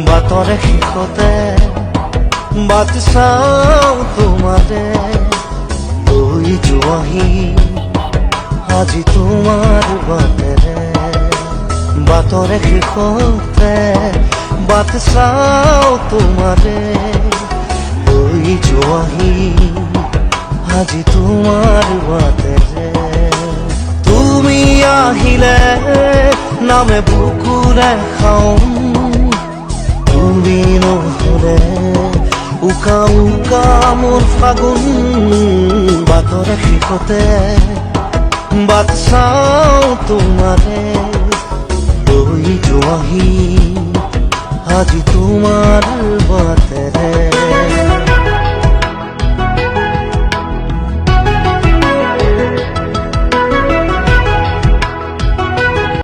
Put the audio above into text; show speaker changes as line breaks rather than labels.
বাটৰে শেষতে but চাওঁ তোমাৰে লৈ যোৱাহি আজি তোমাৰ বাটেৰে বাটৰে শেষতে বাট চাওঁ তোমাৰে লৈ যোৱাহি আজি তোমাৰ বাটেৰে তুমি আহিলে নামে বুকুৰে খাওঁ তুমি নহলে উকা উকা মোৰ ফাগুন বাটৰে শেষতে বাট চাওঁ তোমাৰে লৈ যোৱাহি আজি